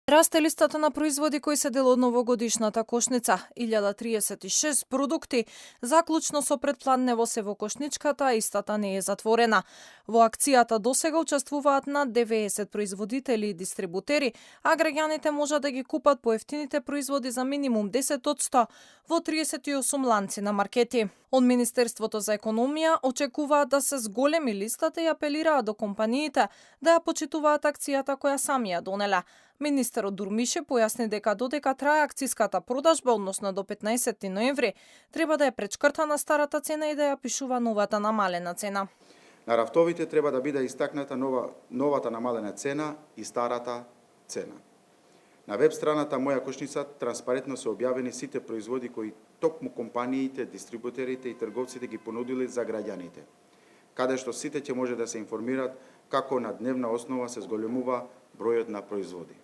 Расте листата на производи кои се дел од новогодишната кошница. 1036 продукти, заклучно со предпладнево се во кошничката, а истата не е затворена. Во акцијата досега учествуваат над 90 производители и дистрибутери, а граѓаните можат да ги купат поевтините производи за минимум 10% во 38 ланци на маркети. Од Министерството за економија очекуваат да се зголеми листата и апелираат до компаниите да ја почитуваат акцијата која сами ја донеле. Министерот Дурмише појасни дека додека трае акциската продажба, односно до 15 ноември, треба да е пречкртана старата цена и да ја пишува новата намалена цена. На рафтовите треба да биде истакната новата намалена цена и старата цена. На веб страната Моја кошница транспарентно се објавени сите производи кои токму компаниите, дистрибутерите и трговците ги понудили за граѓаните, каде што сите ќе може да се информираат како на дневна основа се зголемува бројот на производи.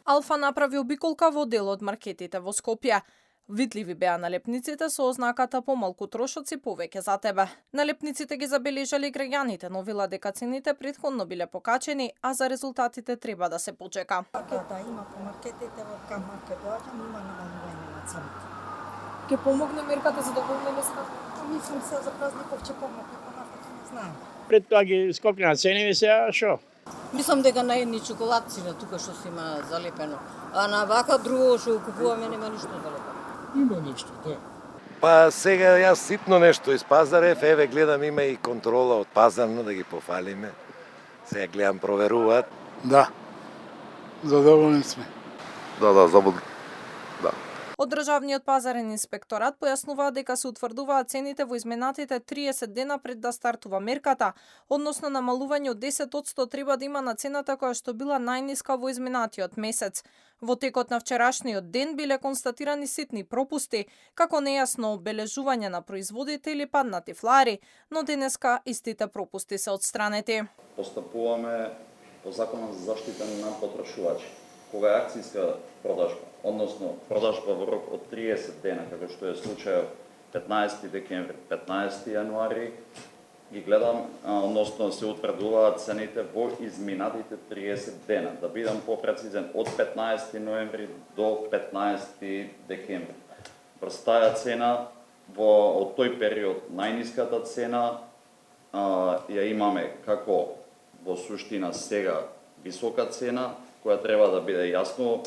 Алфа направи обиколка во дел од маркетите во Скопје. Видливи беа налепниците со ознаката помалку трошоци, повеќе за тебе. Налепниците ги забележали граѓаните, но вела дека цените претходно биле покачени, а за резултатите треба да се почека. Да, има по маркетите во кам маркет доаѓам, има намалување на цените. Ке помогне мерката за да големе места? Мислам се за празников ќе помогне, понатака не знаем. Пред тоа ги скокна цени, сега шо? Мислам дека на едни чоколадци на тука што се има залепено, а на вака друго што купуваме нема ништо залепено. Има нешто, да. Па сега јас ситно нешто из пазарев, еве гледам има и контрола од пазарно да ги пофалиме. Сега гледам проверуваат. Да, задоволни сме. Да, завод. Да. Од Државниот пазарен инспекторат појаснуваат дека се утврдуваат цените во изминатите 30 дена пред да стартува мерката, односно намалување од 10% треба да има на цената која што била најниска во изминатиот месец. Во текот на вчерашниот ден биле констатирани ситни пропусти, како нејасно обележување на производите или паднати флари, но денеска истите пропусти се отстранети. Постапуваме по Законот за заштита на потрошувачи. Кога е акцијска продажба, односно продажба во рок од 30 дена, како што е случајот 15 декември, 15 јануари, ги гледам, односно се утврдуваат цените во изминатите 30 дена. Да бидам попрецизен, од 15 ноември до 15 декември. Врз таа цена, од тој период, најниската цена ја имаме како во суштина сега висока цена, која треба да биде јасно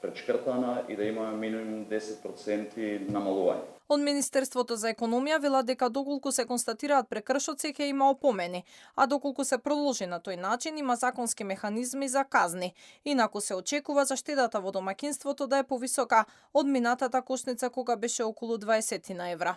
пречкртана и да имаме минимум 10% намалување. Од Министерството за економија вела дека доколку се констатираат прекршоци ќе има опомени, а доколку се продолжи на тој начин има законски механизми за казни. Инаку се очекува за штедата во домаќинството да е повисока од минатата кошница кога беше околу 20 евра.